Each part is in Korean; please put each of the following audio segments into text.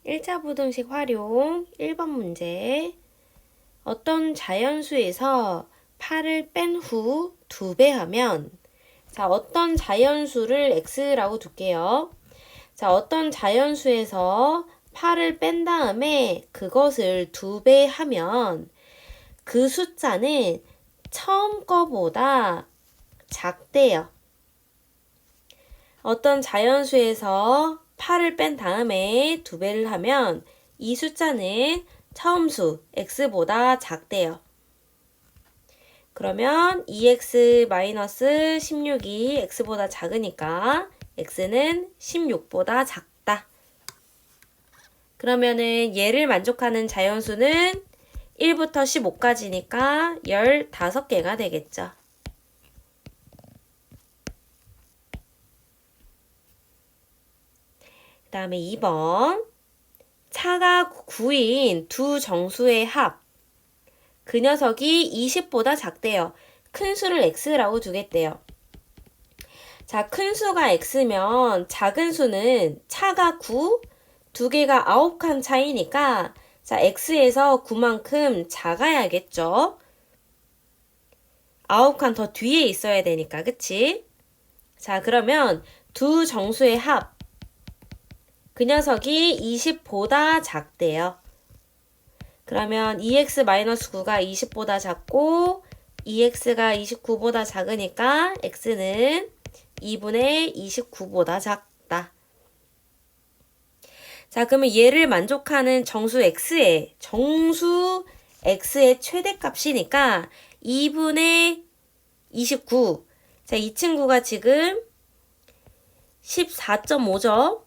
1차 부등식 활용 1번 문제. 어떤 자연수에서 8을 뺀 후 2배 하면, 자, 어떤 자연수를 x라고 둘게요. 자, 어떤 자연수에서 8을 뺀 다음에 그것을 2배 하면 그 숫자는 처음 거보다 작대요. 어떤 자연수에서 8을 뺀 다음에 2배를 하면 이 숫자는 처음 수 x보다 작대요. 그러면 2x-16이 x보다 작으니까 x는 16보다 작다. 그러면은 얘를 만족하는 자연수는 1부터 15까지니까 15개가 되겠죠. 그 다음에 2번. 차가 9인 두 정수의 합. 그 녀석이 20보다 작대요. 큰 수를 x라고 두겠대요. 자, 큰 수가 x면 작은 수는 차가 9, 두 개가 9칸 차이니까 자, x에서 9만큼 작아야겠죠. 9칸 더 뒤에 있어야 되니까, 그치? 자, 그러면 두 정수의 합. 그 녀석이 20보다 작대요. 그러면 2x-9가 20보다 작고 2x가 29보다 작으니까 x는 2분의 29보다 작다. 자, 그러면 얘를 만족하는 정수 x의 최대값이니까 2분의 29. 자, 이 친구가 지금 14.5죠.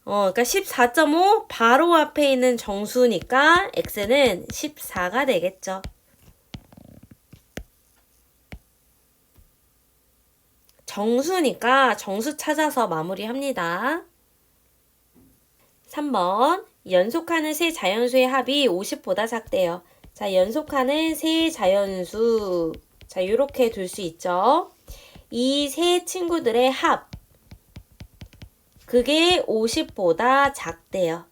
그러니까 14.5 바로 앞에 있는 정수니까 x는 14가 되겠죠. 정수니까 정수 찾아서 마무리합니다. 3번. 연속하는 세 자연수의 합이 50보다 작대요. 자, 연속하는 세 자연수. 자, 요렇게 둘 수 있죠. 이 세 친구들의 합. 그게 50보다 작대요.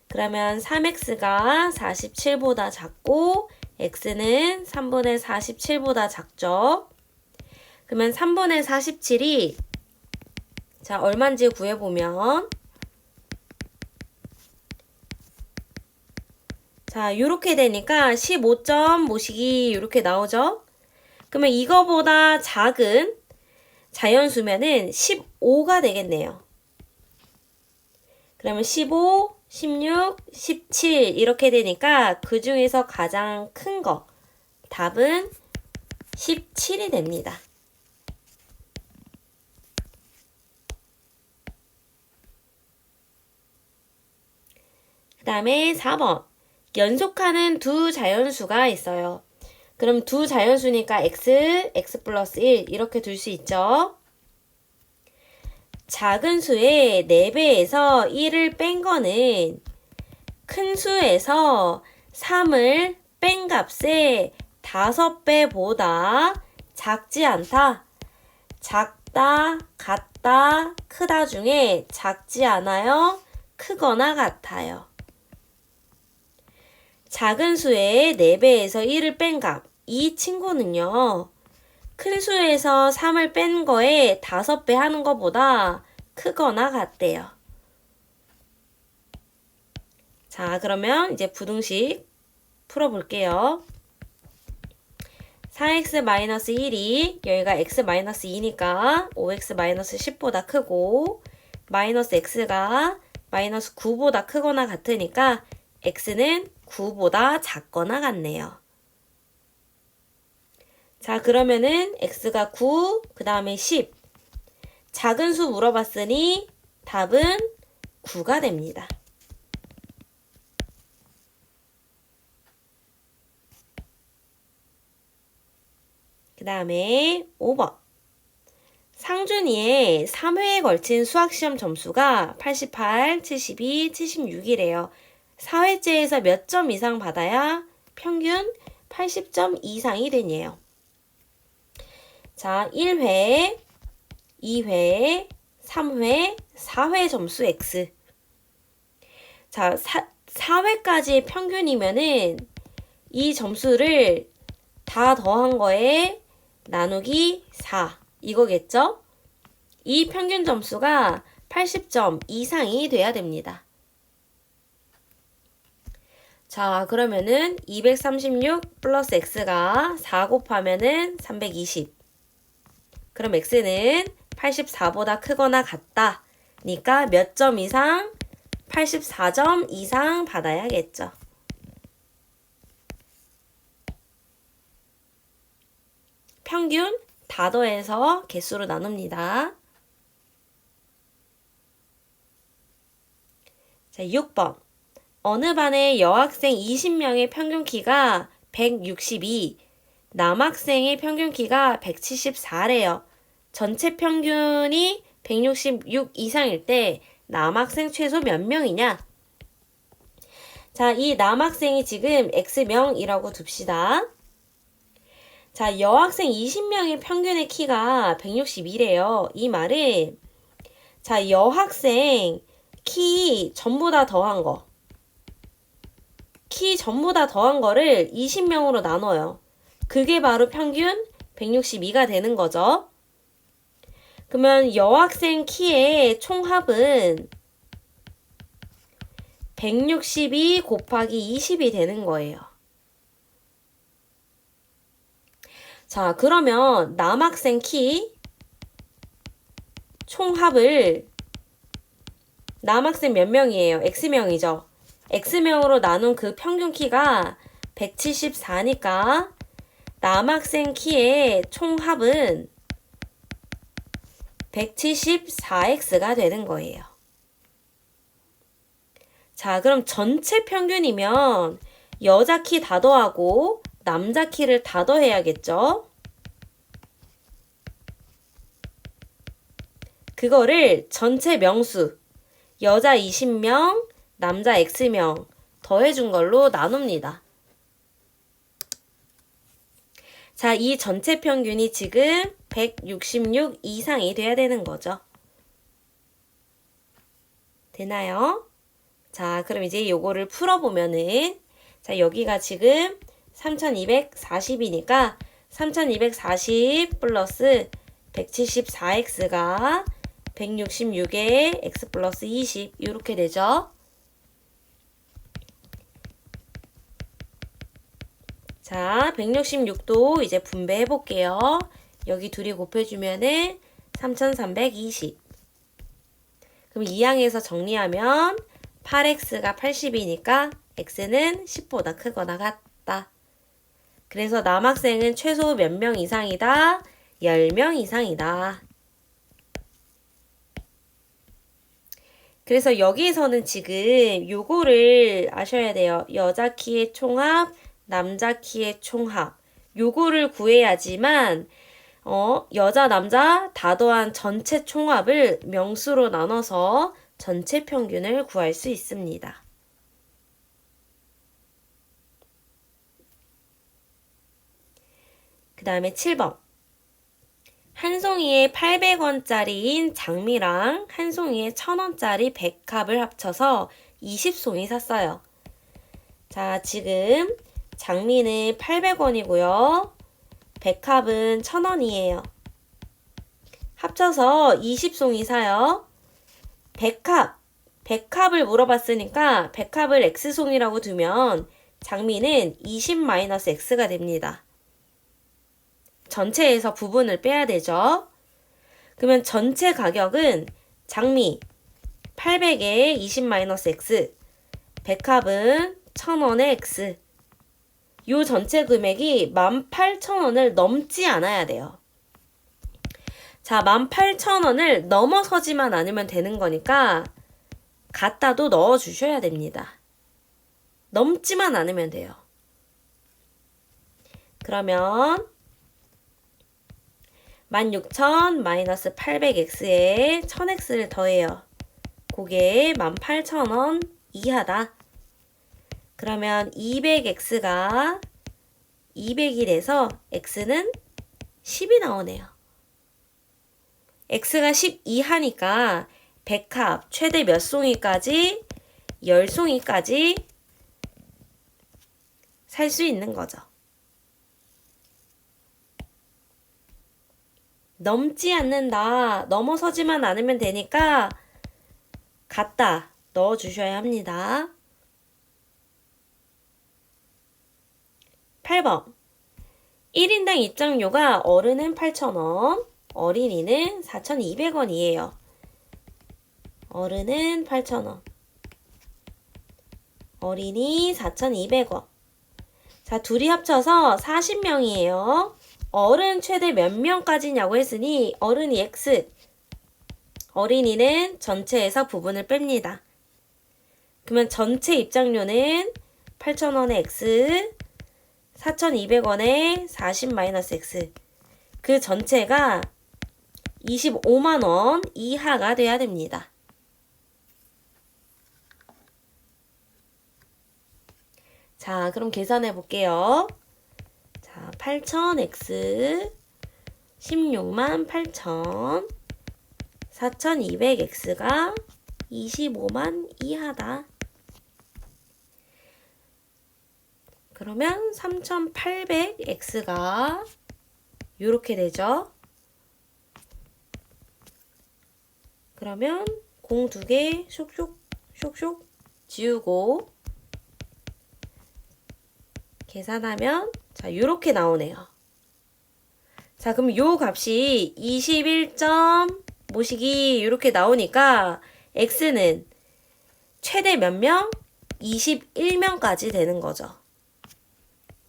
그러면 3x가 47보다 작고 x는 3분의 47보다 작죠. 그러면 3분의 47이 자, 얼마인지 구해보면 자, 요렇게 되니까 15점 모시기 요렇게 나오죠. 그러면 이거보다 작은 자연수면은 15가 되겠네요. 그러면 15, 16, 17 이렇게 되니까 그 중에서 가장 큰 거 답은 17이 됩니다. 그 다음에 4번. 연속하는 두 자연수가 있어요. 그럼 두 자연수니까 x 플러스 1 이렇게 둘 수 있죠. 작은 수의 4배에서 1을 뺀 거는 큰 수에서 3을 뺀 값의 5배보다 작지 않다. 작다, 같다, 크다 중에 작지 않아요? 크거나 같아요. 작은 수의 4배에서 1을 뺀 값. 이 친구는요. 큰 수에서 3을 뺀 거에 5배 하는 것보다 크거나 같대요. 자, 그러면 이제 부등식 풀어볼게요. 4x-1이 여기가 x-2니까 5x-10보다 크고 마이너스 x가 마이너스 9보다 크거나 같으니까 x는 9보다 작거나 같네요. 자, 그러면은 x가 9, 그 다음에 10. 작은 수 물어봤으니 답은 9가 됩니다. 그 다음에 5번. 상준이의 3회에 걸친 수학시험 점수가 88, 72, 76이래요. 4회째에서 몇 점 이상 받아야 평균 80점 이상이 되네요. 자, 1회, 2회, 3회, 4회 점수 x. 자, 4회까지의 평균이면은 이 점수를 다 더한 거에 나누기 4 이거겠죠? 이 평균 점수가 80점 이상이 돼야 됩니다. 자, 그러면은 236 플러스 x가 4 곱하면은 320. 그럼 x는 84보다 크거나 같다. 니까 몇 점 이상? 84점 이상 받아야겠죠. 평균 다 더해서 개수로 나눕니다. 자, 6번. 어느 반의 여학생 20명의 평균 키가 162, 남학생의 평균 키가 174래요. 전체 평균이 166 이상일 때 남학생 최소 몇 명이냐? 자, 이 남학생이 지금 X명이라고 둡시다. 자, 여학생 20명의 평균의 키가 162래요. 이 말은 자, 여학생 키 전부 다 더한 거. 키 전부 다 더한 거를 20명으로 나눠요. 그게 바로 평균 162가 되는 거죠. 그러면 여학생 키의 총합은 162 곱하기 20이 되는 거예요. 자, 그러면 남학생 키 총합을 남학생 몇 명이에요? X명이죠. X명으로 나눈 그 평균 키가 174니까 남학생 키의 총합은 174X가 되는 거예요. 자, 그럼 전체 평균이면 여자 키 다 더하고 남자 키를 다 더해야겠죠? 그거를 전체 명수, 여자 20명, 남자 X명 더해준 걸로 나눕니다. 자, 이 전체 평균이 지금 166 이상이 돼야 되는 거죠. 되나요? 자, 그럼 이제 요거를 풀어보면은 자, 여기가 지금 3240이니까 3240 플러스 174x가 166에 x 플러스 20 이렇게 되죠. 자, 166도 이제 분배해 볼게요. 여기 둘이 곱해주면은 3320. 그럼 이 항에서 정리하면 8x가 80이니까 x는 10보다 크거나 같다. 그래서 남학생은 최소 몇 명 이상이다? 10명 이상이다. 그래서 여기에서는 지금 요거를 아셔야 돼요. 여자 키의 총합, 남자 키의 총합. 요거를 구해야지만 여자, 남자 다 더한 전체 총합을 명수로 나눠서 전체 평균을 구할 수 있습니다. 그 다음에 7번. 한 송이에 800원짜리인 장미랑 한 송이에 1000원짜리 백합을 합쳐서 20송이 샀어요. 자, 지금 장미는 800원이고요. 백합은 1000원이에요. 합쳐서 20송이 사요. 백합을 물어봤으니까 백합을 X송이라고 두면 장미는 20-X가 됩니다. 전체에서 부분을 빼야 되죠. 그러면 전체 가격은 장미 800에 20-X, 백합은 1000원의 X. 요 전체 금액이 18,000원을 넘지 않아야 돼요. 자, 18,000원을 넘어서지만 않으면 되는 거니까 갖다도 넣어주셔야 됩니다. 넘지만 않으면 돼요. 그러면 16,000-800x에 1000x를 더해요. 그게 18,000원 이하다. 그러면 200x가 200이 돼서 x는 10이 나오네요. x가 10 이하니까 백합 최대 몇 송이까지? 10송이까지 살 수 있는 거죠. 넘지 않는다. 넘어서지만 않으면 되니까 갖다 넣어주셔야 합니다. 8번. 1인당 입장료가 어른은 8,000원, 어린이는 4,200원이에요. 어른은 8,000원, 어린이 4,200원. 자, 둘이 합쳐서 40명이에요. 어른 최대 몇 명까지냐고 했으니 어른이 X, 어린이는 전체에서 부분을 뺍니다. 그러면 전체 입장료는 8,000원의 X, 4,200원에 40-X. 그 전체가 25만원 이하가 돼야 됩니다. 자, 그럼 계산해 볼게요. 자, 8,000X, 16만 8천, 4,200X가 25만 이하다. 그러면 3,800X가 이렇게 되죠. 그러면 공 2개 쇽쇽 쇽쇽 지우고 계산하면 자, 이렇게 나오네요. 자, 그럼 요 값이 21점 모시기 이렇게 나오니까 X는 최대 몇 명? 21명까지 되는 거죠.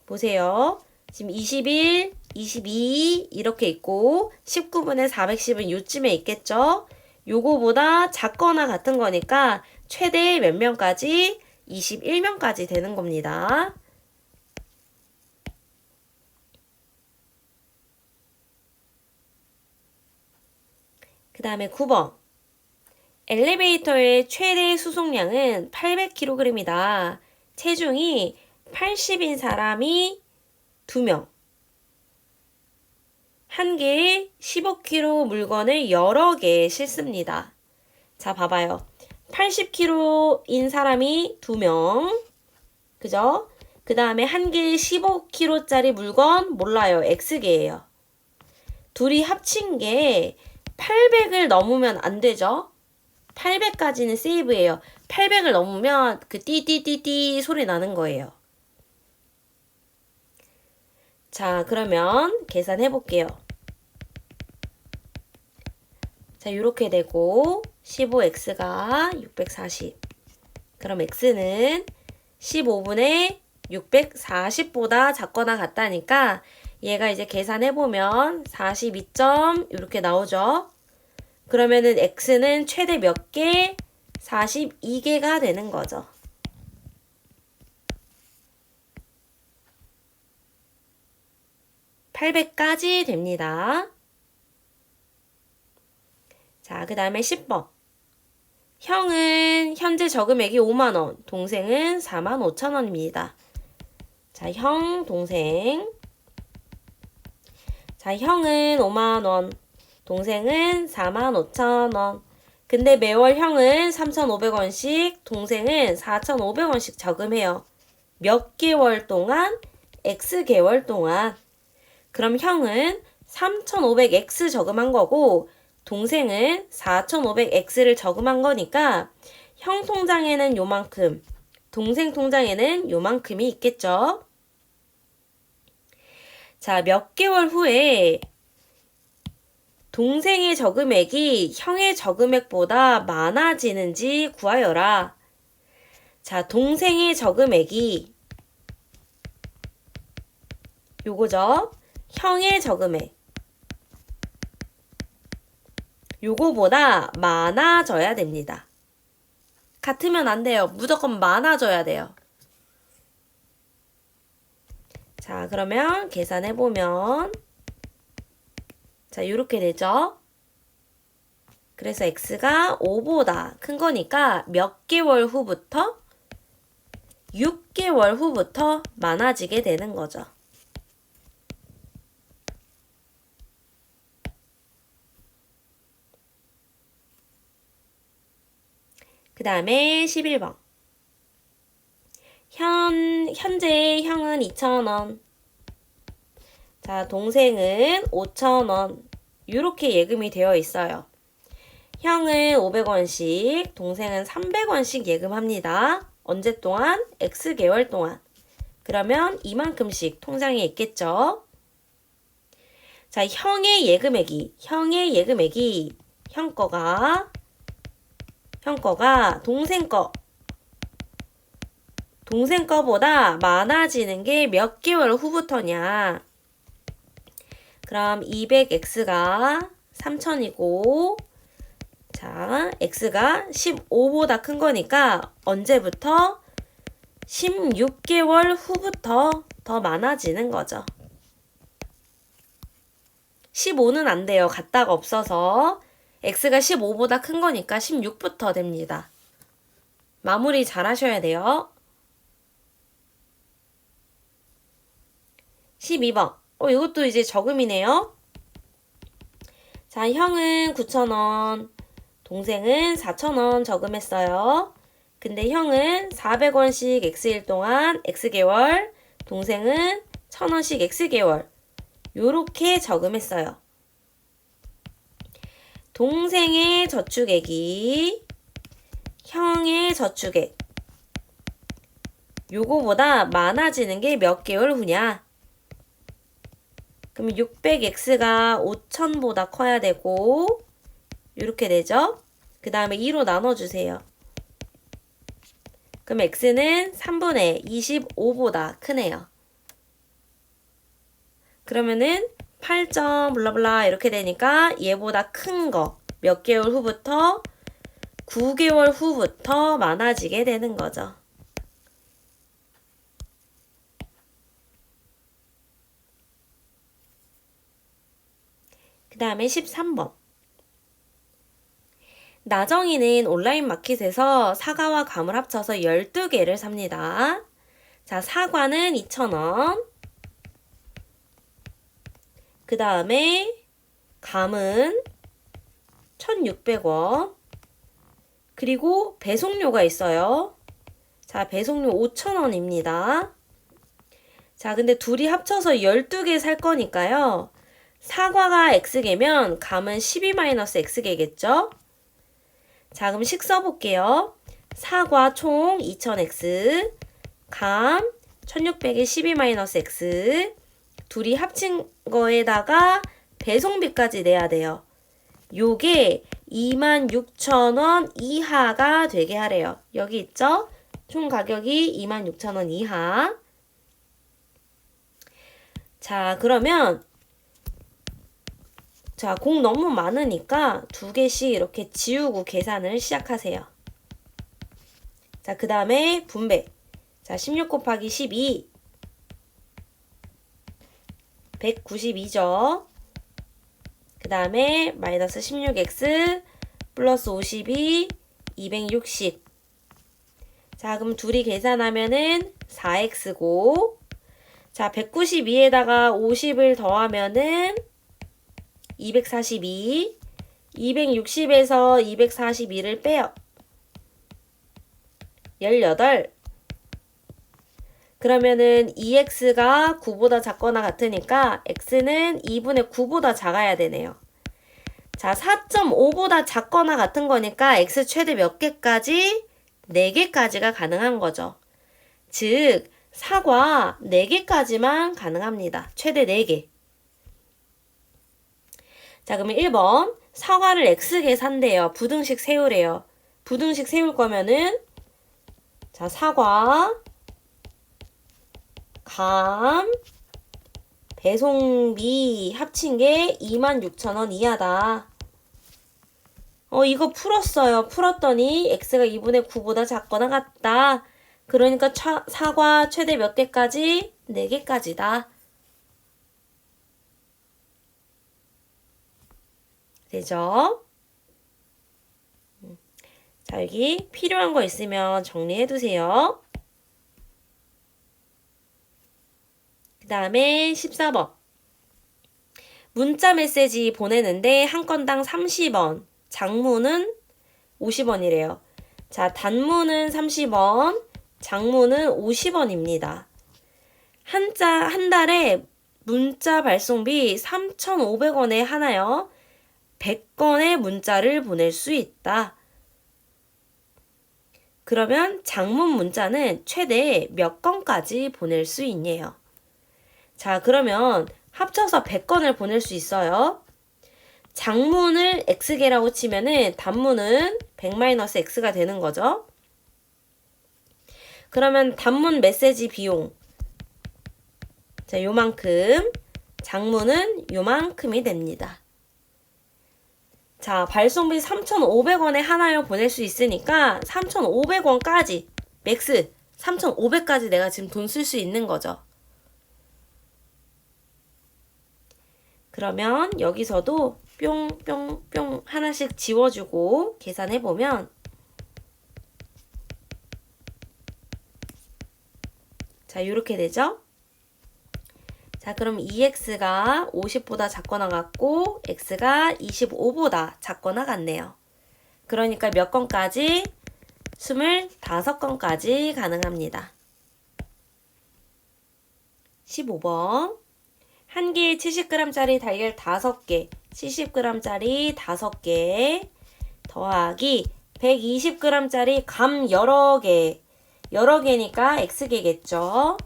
보세요. 지금 21, 22 이렇게 있고 19분의 410은 요쯤에 있겠죠. 요거보다 작거나 같은 거니까 최대 몇 명까지? 21명까지 되는 겁니다. 그 다음에 9번. 엘리베이터의 최대 수송량은 800kg이다. 체중이 80인 사람이 2명. 한 개에 15kg 물건을 여러 개 싣습니다. 자, 봐봐요. 80kg인 사람이 2명. 그죠? 그 다음에 한 개에 15kg짜리 물건 몰라요. X개예요. 둘이 합친 게 800을 넘으면 안 되죠? 800까지는 세이브예요. 800을 넘으면 그 띠띠띠띠 소리 나는 거예요. 자, 그러면 계산해 볼게요. 자, 이렇게 되고 15x가 640. 그럼 x는 15분의 640보다 작거나 같다니까 얘가 이제 계산해 보면 42점 이렇게 나오죠. 그러면은 x는 최대 몇 개? 42개가 되는 거죠. (800까지) 됩니다. 자, 그 다음에 10번. 형은 현재 저금액이 5만원, 동생은 45,000원입니다. 자, 형, 동생. 자, 형은 5만원, 동생은 45,000원. 근데 매월 형은 3,500원씩, 동생은 4,500원씩 저금해요. 몇 개월 동안? X개월 동안. 그럼 형은 3,500X 저금한 거고 동생은 4,500X를 저금한 거니까 형 통장에는 요만큼, 동생 통장에는 요만큼이 있겠죠. 자, 몇 개월 후에 동생의 저금액이 형의 저금액보다 많아지는지 구하여라. 자, 동생의 저금액이 요거죠. 형의 저금액. 요거보다 많아져야 됩니다. 같으면 안 돼요. 무조건 많아져야 돼요. 자, 그러면 계산해보면 자, 이렇게 되죠. 그래서 x가 5보다 큰 거니까 몇 개월 후부터? 6개월 후부터 많아지게 되는 거죠. 그 다음에 11번. 현재 형은 2,000원. 자, 동생은 5,000원. 이렇게 예금이 되어 있어요. 형은 500원씩, 동생은 300원씩 예금합니다. 언제 동안? X개월 동안. 그러면 이만큼씩 통장에 있겠죠? 자, 형의 예금액이 형 거가 동생 거보다 많아지는 게 몇 개월 후부터냐? 그럼 200X가 3,000이고, 자, X가 15보다 큰 거니까 언제부터? 16개월 후부터 더 많아지는 거죠. 15는 안 돼요. 갖다가 없어서. X가 15보다 큰 거니까 16부터 됩니다. 마무리 잘 하셔야 돼요. 12번. 이것도 이제 저금이네요. 자, 형은 9,000원, 동생은 4,000원 저금했어요. 근데 형은 400원씩 X일 동안 X개월, 동생은 1,000원씩 X개월. 요렇게 저금했어요. 동생의 저축액이 형의 저축액. 요거보다 많아지는 게 몇 개월 후냐? 그럼 600X가 5,000보다 커야 되고, 요렇게 되죠? 그 다음에 2로 나눠주세요. 그럼 X는 3분의 25보다 크네요. 그러면은 8점 블라블라 이렇게 되니까 얘보다 큰 거 몇 개월 후부터? 9개월 후부터 많아지게 되는 거죠. 그 다음에 13번. 나정이는 온라인 마켓에서 사과와 감을 합쳐서 12개를 삽니다. 자, 사과는 2,000원. 그 다음에 감은 1,600원. 그리고 배송료가 있어요. 자, 배송료 5,000원입니다. 자, 근데 둘이 합쳐서 12개 살 거니까요. 사과가 X개면 감은 12-X개겠죠? 자, 그럼 식 써볼게요. 사과 총 2,000X, 감 1,600에 12-X, 둘이 합친 거에다가 배송비까지 내야 돼요. 요게 26,000원 이하가 되게 하래요. 여기 있죠? 총 가격이 26,000원 이하. 자, 그러면 자, 공 너무 많으니까 2개씩 이렇게 지우고 계산을 시작하세요. 자, 그 다음에 분배. 자, 16 곱하기 12. 192죠. 그 다음에 마이너스 16x 플러스 52, 260. 자, 그럼 둘이 계산하면은 4x고, 자, 192에다가 50을 더하면은 242, 260에서 242를 빼요. 18. 그러면은 2x가 9보다 작거나 같으니까 x는 2분의 9보다 작아야 되네요. 자, 4.5보다 작거나 같은 거니까 x 최대 몇 개까지? 4개까지가 가능한 거죠. 즉, 사과 4개까지만 가능합니다. 최대 4개. 자, 그러면 1번. 사과를 X개 산대요. 부등식 세우래요. 부등식 세울 거면은, 자, 사과, 감, 배송비 합친 게 26,000원 이하다. 이거 풀었어요. 풀었더니 X가 2분의 9보다 작거나 같다. 그러니까 사과 최대 몇 개까지? 4개까지다. 되죠? 자, 여기 필요한 거 있으면 정리해두세요. 그 다음에 14번. 문자 메시지 보내는데 한 건당 30원, 장문은 50원이래요. 자, 단문은 30원, 장문은 50원입니다. 한 달에 문자 발송비 3,500원에 하나요. 100건의 문자를 보낼 수 있다. 그러면 장문 문자는 최대 몇 건까지 보낼 수 있네요. 자, 그러면 합쳐서 100건을 보낼 수 있어요. 장문을 X개라고 치면은 단문은 100-X가 되는 거죠. 그러면 단문 메시지 비용. 자, 요만큼. 장문은 요만큼이 됩니다. 자, 발송비 3,500원에 하나요 보낼 수 있으니까 3,500원까지 맥스 3,500까지 내가 지금 돈 쓸 수 있는 거죠. 그러면 여기서도 뿅뿅뿅 하나씩 지워주고 계산해보면 자, 이렇게 되죠? 자, 그럼 2x가 50보다 작거나 같고 x가 25보다 작거나 같네요. 그러니까 몇 건까지? 25건까지 가능합니다. 15번. 한 개에 70g짜리 달걀 5개, 70g짜리 5개 더하기 120g짜리 감 여러 개. 여러 개니까 x개겠죠.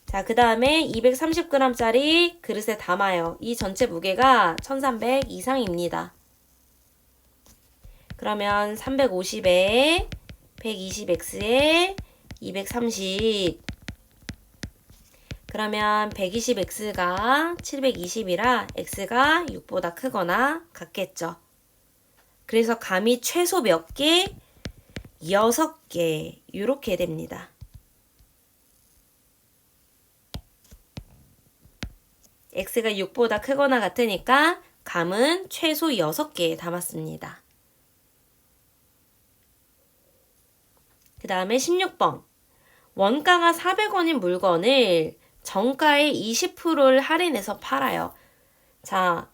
자, 그 다음에 230g짜리 그릇에 담아요. 이 전체 무게가 1300 이상입니다. 그러면 350에 120x에 230. 그러면 120x가 720이라 x가 6보다 크거나 같겠죠. 그래서 감이 최소 몇 개? 6개. 이렇게 됩니다. x가 6보다 크거나 같으니까 감은 최소 6개 담았습니다. 그 다음에 16번. 원가가 400원인 물건을 정가의 20%를 할인해서 팔아요. 자,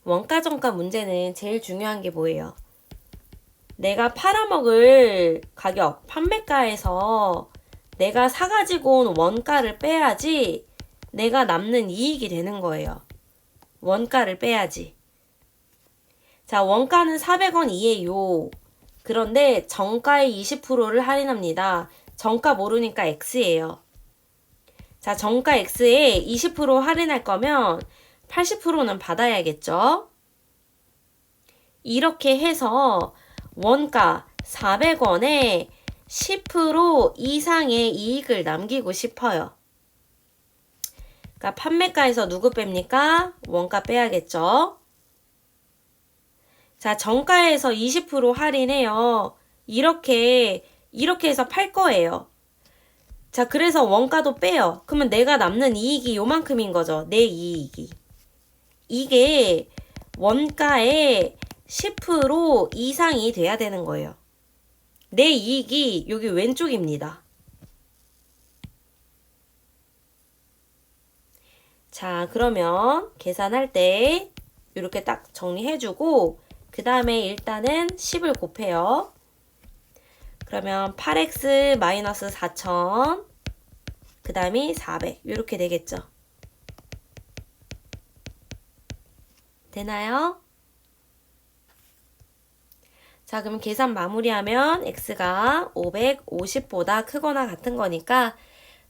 원가 정가 문제는 제일 중요한 게 뭐예요? 내가 팔아먹을 가격, 판매가에서 내가 사가지고 온 원가를 빼야지 내가 남는 이익이 되는 거예요. 원가를 빼야지. 자, 원가는 400원 이에요. 그런데 정가의 20%를 할인합니다. 정가 모르니까 X예요. 자, 정가 X에 20% 할인할 거면 80%는 받아야겠죠? 이렇게 해서 원가 400원에 10% 이상의 이익을 남기고 싶어요. 그러니까 판매가에서 누구 뺍니까? 원가 빼야겠죠? 자, 정가에서 20% 할인해요. 이렇게 해서 팔 거예요. 자, 그래서 원가도 빼요. 그러면 내가 남는 이익이 요만큼인 거죠. 내 이익이. 이게 원가의 10% 이상이 돼야 되는 거예요. 내 이익이 여기 왼쪽입니다. 자, 그러면 계산할 때 이렇게 딱 정리해주고 그 다음에 일단은 10을 곱해요. 그러면 8x 마이너스 4000 그 다음이 400 이렇게 되겠죠. 되나요? 자, 그럼 계산 마무리하면 x가 550보다 크거나 같은 거니까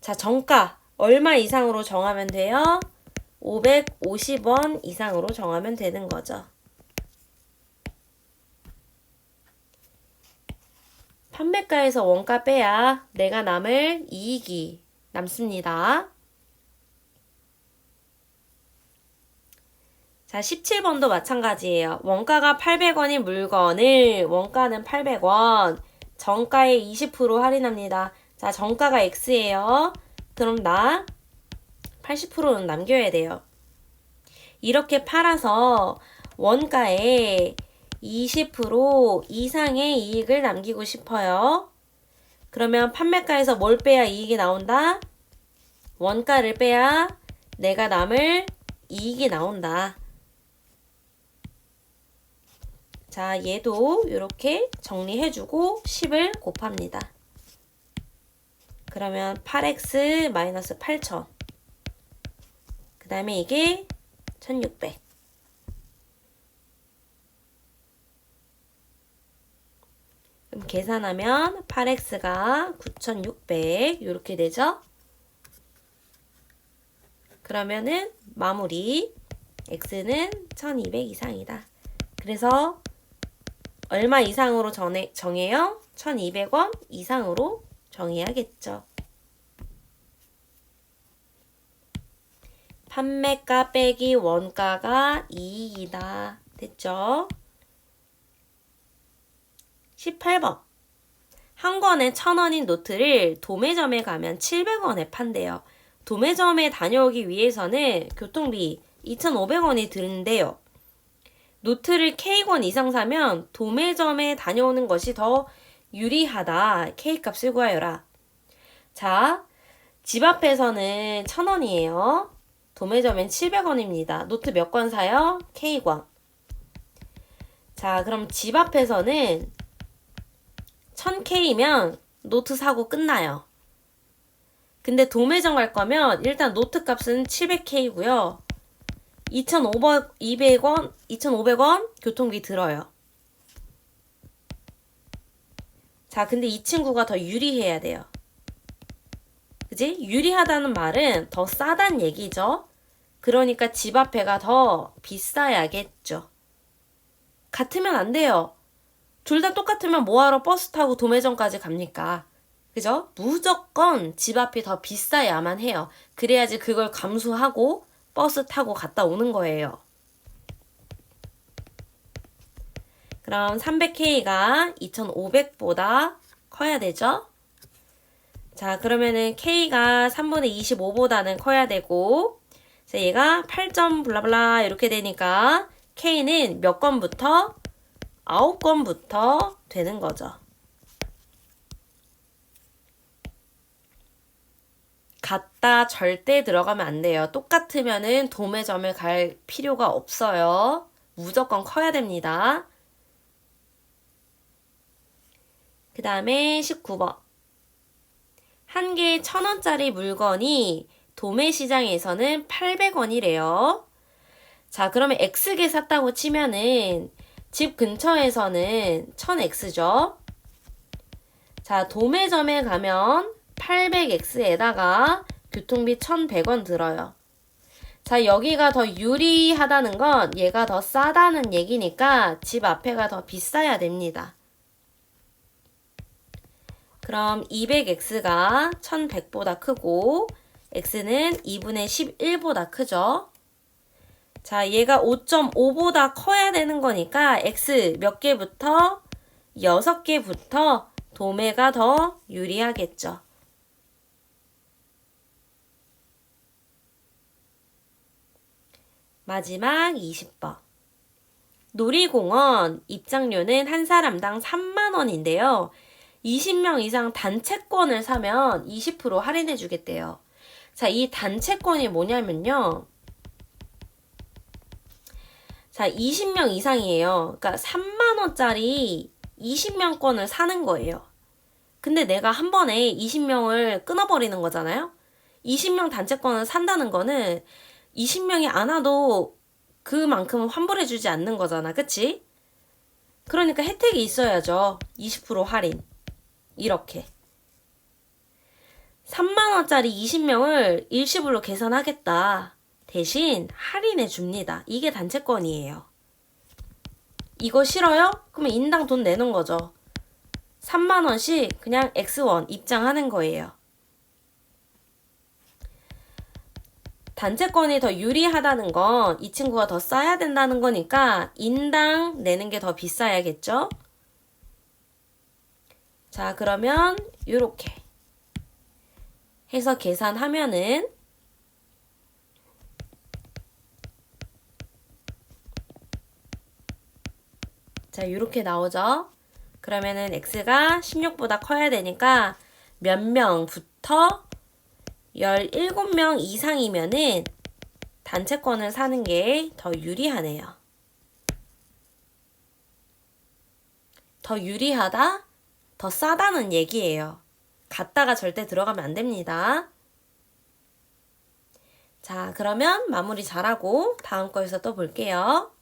자, 정가 얼마 이상으로 정하면 돼요? 550원 이상으로 정하면 되는 거죠. 판매가에서 원가 빼야 내가 남을 이익이 남습니다. 자, 17번도 마찬가지예요. 원가가 800원인 물건을 원가는 800원, 정가에 20% 할인합니다. 자, 정가가 X예요. 그럼 나 80%는 남겨야 돼요. 이렇게 팔아서 원가에 20% 이상의 이익을 남기고 싶어요. 그러면 판매가에서 뭘 빼야 이익이 나온다? 원가를 빼야 내가 남을 이익이 나온다. 자, 얘도 이렇게 정리해주고 10을 곱합니다. 그러면 8x 마이너스 8000. 그 다음에 이게 1600. 그럼 계산하면 8x가 9600 이렇게 되죠? 그러면은 마무리 x는 1200 이상이다. 그래서 얼마 이상으로 정해요? 1200원 이상으로 정해야겠죠. 판매가 빼기 원가가 이익이다. 됐죠? 18번. 한 권에 1000원인 노트를 도매점에 가면 700원에 판대요. 도매점에 다녀오기 위해서는 교통비 2,500원이 드는데요. 노트를 K권 이상 사면 도매점에 다녀오는 것이 더 유리하다. K값을 구하여라. 자, 집 앞에서는 1000원이에요. 도매점엔 700원입니다. 노트 몇 권 사요? K권. 자, 그럼 집 앞에서는 1000K면 노트 사고 끝나요. 근데 도매점 갈 거면 일단 노트 값은 700K고요. 2,500원 교통비 들어요. 자, 근데 이 친구가 더 유리해야 돼요. 그지? 유리하다는 말은 더 싸단 얘기죠. 그러니까 집 앞에가 더 비싸야겠죠. 같으면 안 돼요. 둘 다 똑같으면 뭐하러 버스 타고 도매점까지 갑니까? 그죠? 무조건 집 앞이 더 비싸야만 해요. 그래야지 그걸 감수하고 버스 타고 갔다 오는 거예요. 그럼 300K가 2500보다 커야 되죠? 자, 그러면은 K가 3분의 25보다는 커야 되고, 자, 얘가 8점 블라블라 이렇게 되니까 K는 몇 건부터? 9건부터 되는 거죠. 같다 절대 들어가면 안 돼요. 똑같으면은 도매점을 갈 필요가 없어요. 무조건 커야 됩니다. 그 다음에 19번. 한 개에 1000원짜리 물건이 도매시장에서는 800원이래요. 자, 그러면 X개 샀다고 치면은 집 근처에서는 1000X죠. 자, 도매점에 가면 800X에다가 교통비 1100원 들어요. 자, 여기가 더 유리하다는 건 얘가 더 싸다는 얘기니까 집 앞에가 더 비싸야 됩니다. 그럼 200X가 1100보다 크고 X는 2분의 11보다 크죠. 자, 얘가 5.5보다 커야 되는 거니까 X 몇 개부터? 6개부터 도매가 더 유리하겠죠. 마지막 20번. 놀이공원 입장료는 한 사람당 3만원인데요. 20명 이상 단체권을 사면 20% 할인해 주겠대요. 자, 이 단체권이 뭐냐면요. 자, 20명 이상이에요. 그러니까 3만원짜리 20명권을 사는 거예요. 근데 내가 한 번에 20명을 끊어버리는 거잖아요. 20명 단체권을 산다는 거는 20명이 안 와도 그만큼 환불해주지 않는 거잖아. 그치? 그러니까 혜택이 있어야죠. 20% 할인. 이렇게. 3만원짜리 20명을 일시불로 계산하겠다. 대신 할인해 줍니다. 이게 단체권이에요. 이거 싫어요? 그러면 인당 돈 내는 거죠. 3만원씩 그냥 X1 입장하는 거예요. 단체권이 더 유리하다는 건 이 친구가 더 싸야 된다는 거니까 인당 내는 게 더 비싸야겠죠? 자, 그러면 이렇게 해서 계산하면은 자, 이렇게 나오죠? 그러면은 X가 16보다 커야 되니까 몇 명부터 17명 이상이면은 단체권을 사는 게 더 유리하네요. 더 유리하다, 더 싸다는 얘기예요. 같다가 절대 들어가면 안 됩니다. 자, 그러면 마무리 잘하고 다음 거에서 또 볼게요.